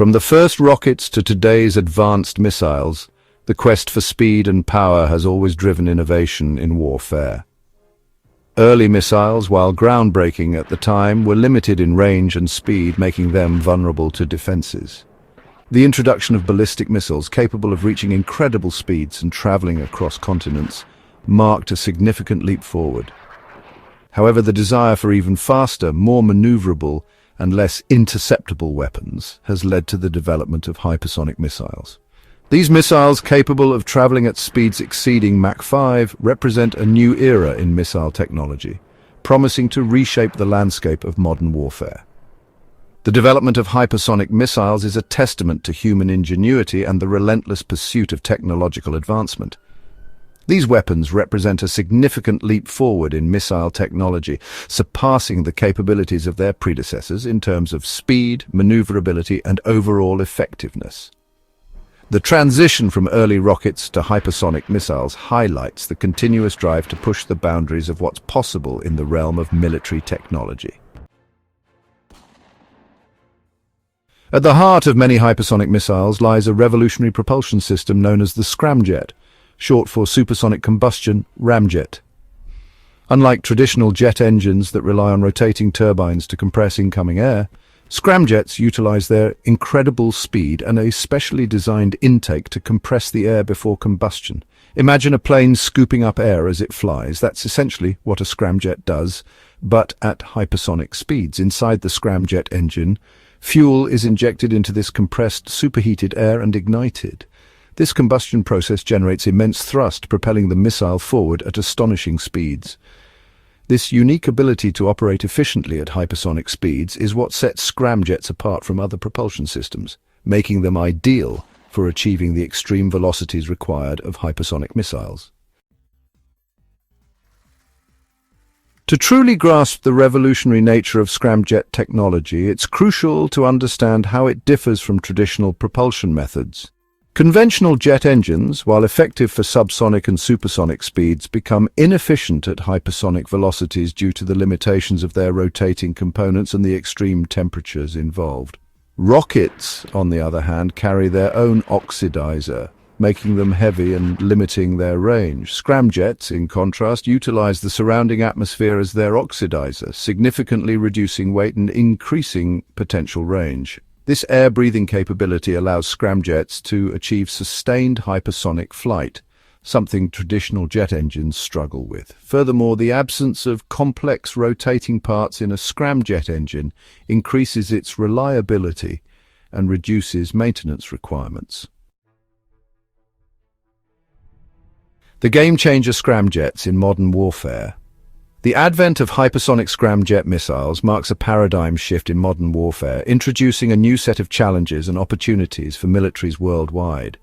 From the first rockets to today's advanced missiles, the quest for speed and power has always driven innovation in warfare. Early missiles, while groundbreaking at the time, were limited in range and speed, making them vulnerable to defenses. The introduction of ballistic missiles capable of reaching incredible speeds and traveling across continents marked a significant leap forward. However, the desire for even faster, more maneuverable, and less interceptable weapons has led to the development of hypersonic missiles. These missiles, capable of traveling at speeds exceeding Mach 5, represent a new era in missile technology, promising to reshape the landscape of modern warfare. The development of hypersonic missiles is a testament to human ingenuity and the relentless pursuit of technological advancement. These weapons represent a significant leap forward in missile technology, surpassing the capabilities of their predecessors in terms of speed, maneuverability, and overall effectiveness. The transition from early rockets to hypersonic missiles highlights the continuous drive to push the boundaries of what's possible in the realm of military technology. At the heart of many hypersonic missiles lies a revolutionary propulsion system known as the Scramjet, short for Supersonic Combustion Ramjet. Unlike traditional jet engines that rely on rotating turbines to compress incoming air, scramjets utilize their incredible speed and a specially designed intake to compress the air before combustion. Imagine a plane scooping up air as it flies. That's essentially what a scramjet does, but at hypersonic speeds. Inside the scramjet engine, fuel is injected into this compressed, superheated air and ignited. This combustion process generates immense thrust, propelling the missile forward at astonishing speeds. This unique ability to operate efficiently at hypersonic speeds is what sets scramjets apart from other propulsion systems, making them ideal for achieving the extreme velocities required of hypersonic missiles. To truly grasp the revolutionary nature of scramjet technology, it's crucial to understand how it differs from traditional propulsion methods. Conventional jet engines, while effective for subsonic and supersonic speeds, become inefficient at hypersonic velocities due to the limitations of their rotating components and the extreme temperatures involved. Rockets, on the other hand, carry their own oxidizer, making them heavy and limiting their range. Scramjets, in contrast, utilize the surrounding atmosphere as their oxidizer, significantly reducing weight and increasing potential range. This air-breathing capability allows scramjets to achieve sustained hypersonic flight, something traditional jet engines struggle with. Furthermore, the absence of complex rotating parts in a scramjet engine increases its reliability and reduces maintenance requirements. The game-changer scramjets in modern warfare. The advent of hypersonic scramjet missiles marks a paradigm shift in modern warfare, introducing a new set of challenges and opportunities for militaries worldwide.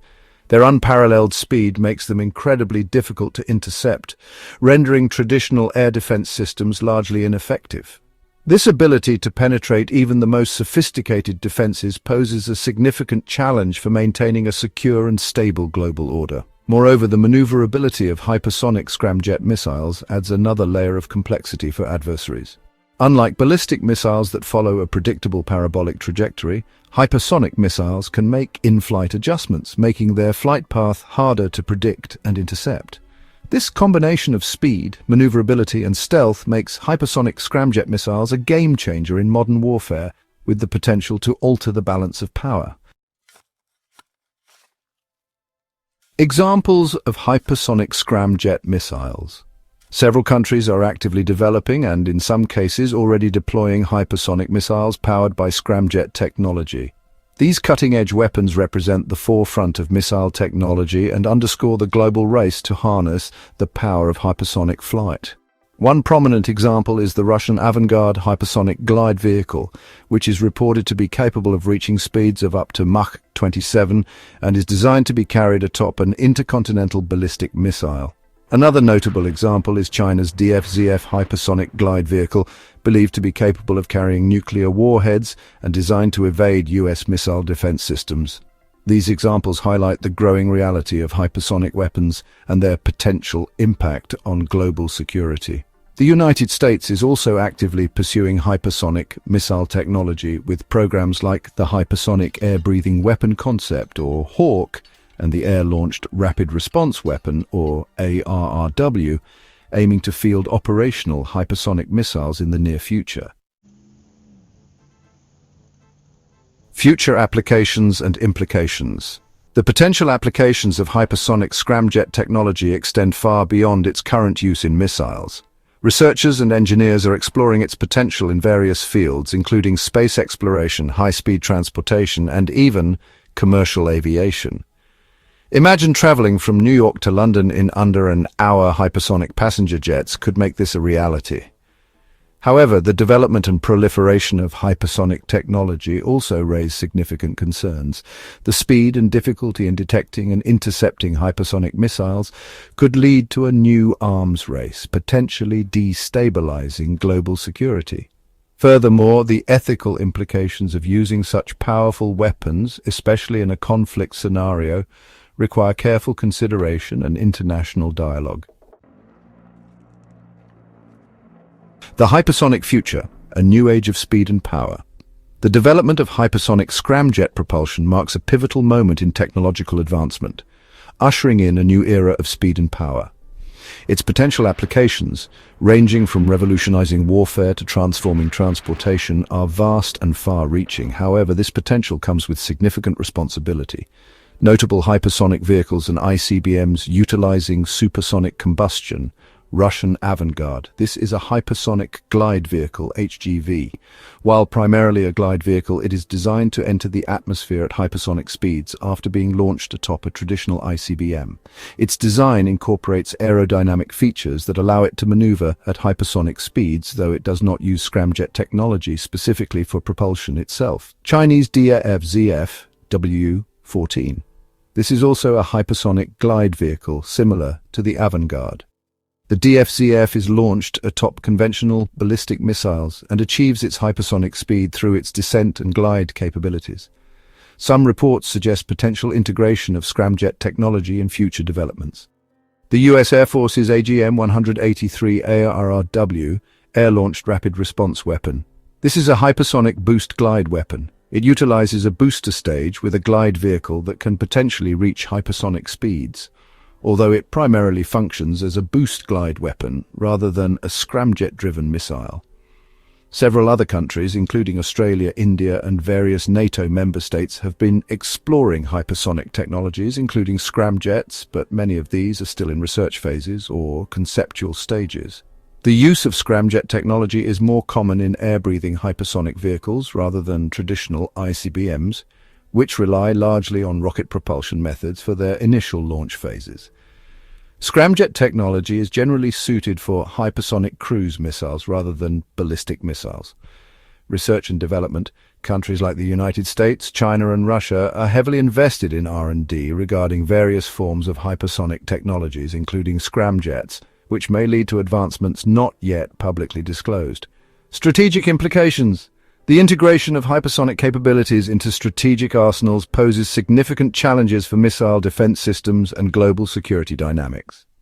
Their unparalleled speed makes them incredibly difficult to intercept, rendering traditional air defense systems largely ineffective. This ability to penetrate even the most sophisticated defenses poses a significant challenge for maintaining a secure and stable global order. Moreover, the maneuverability of hypersonic scramjet missiles adds another layer of complexity for adversaries. Unlike ballistic missiles that follow a predictable parabolic trajectory, hypersonic missiles can make in-flight adjustments, making their flight path harder to predict and intercept. This combination of speed, maneuverability, and stealth makes hypersonic scramjet missiles a game-changer in modern warfare, with the potential to alter the balance of power. Examples of hypersonic scramjet missiles. Several countries are actively developing and, in some cases, already deploying hypersonic missiles powered by scramjet technology. These cutting-edge weapons represent the forefront of missile technology and underscore the global race to harness the power of hypersonic flight. One prominent example is the Russian avant-garde hypersonic glide vehicle, which is reported to be capable of reaching speeds of up to Mach 27 and is designed to be carried atop an intercontinental ballistic missile. Another notable example is China's DFZF hypersonic glide vehicle, believed to be capable of carrying nuclear warheads and designed to evade US missile defense systems. These examples highlight the growing reality of hypersonic weapons and their potential impact on global security. The United States is also actively pursuing hypersonic missile technology with programs like the Hypersonic Air-Breathing Weapon Concept, or HAWC, and the Air-Launched Rapid Response Weapon, or ARRW, aiming to field operational hypersonic missiles in the near future. Future applications and implications. The potential applications of hypersonic scramjet technology extend far beyond its current use in missiles. Researchers and engineers are exploring its potential in various fields, including space exploration, high-speed transportation, and even commercial aviation. Imagine traveling from New York to London in under an hour. Hypersonic passenger jets could make this a reality. However, the development and proliferation of hypersonic technology also raise significant concerns. The speed and difficulty in detecting and intercepting hypersonic missiles could lead to a new arms race, potentially destabilizing global security. Furthermore, the ethical implications of using such powerful weapons, especially in a conflict scenario, require careful consideration and international dialogue. The hypersonic future, a new age of speed and power. The development of hypersonic scramjet propulsion marks a pivotal moment in technological advancement, ushering in a new era of speed and power. Its potential applications, ranging from revolutionizing warfare to transforming transportation, are vast and far-reaching. However, this potential comes with significant responsibility. Notable hypersonic vehicles and ICBMs utilizing supersonic combustion, Russian avant-garde. This is a hypersonic glide vehicle, HGV. While primarily a glide vehicle, it is designed to enter the atmosphere at hypersonic speeds after being launched atop a traditional ICBM. Its design incorporates aerodynamic features that allow it to maneuver at hypersonic speeds, though it does not use scramjet technology specifically for propulsion itself. Chinese DFZF W14. This is also a hypersonic glide vehicle similar to the avant-garde. The DFZF is launched atop conventional ballistic missiles and achieves its hypersonic speed through its descent and glide capabilities. Some reports suggest potential integration of scramjet technology in future developments. The U.S. Air Force's AGM-183 ARRW, Air-Launched Rapid Response Weapon. This is a hypersonic boost glide weapon. It utilizes a booster stage with a glide vehicle that can potentially reach hypersonic speeds, although it primarily functions as a boost glide weapon rather than a scramjet-driven missile. Several other countries, including Australia, India, and various NATO member states, have been exploring hypersonic technologies, including scramjets, but many of these are still in research phases or conceptual stages. The use of scramjet technology is more common in air-breathing hypersonic vehicles rather than traditional ICBMs, which rely largely on rocket propulsion methods for their initial launch phases. Scramjet technology is generally suited for hypersonic cruise missiles rather than ballistic missiles. Research and development, countries like the United States, China, and Russia are heavily invested in R&D regarding various forms of hypersonic technologies, including scramjets, which may lead to advancements not yet publicly disclosed. Strategic implications. The integration of hypersonic capabilities into strategic arsenals poses significant challenges for missile defense systems and global security dynamics.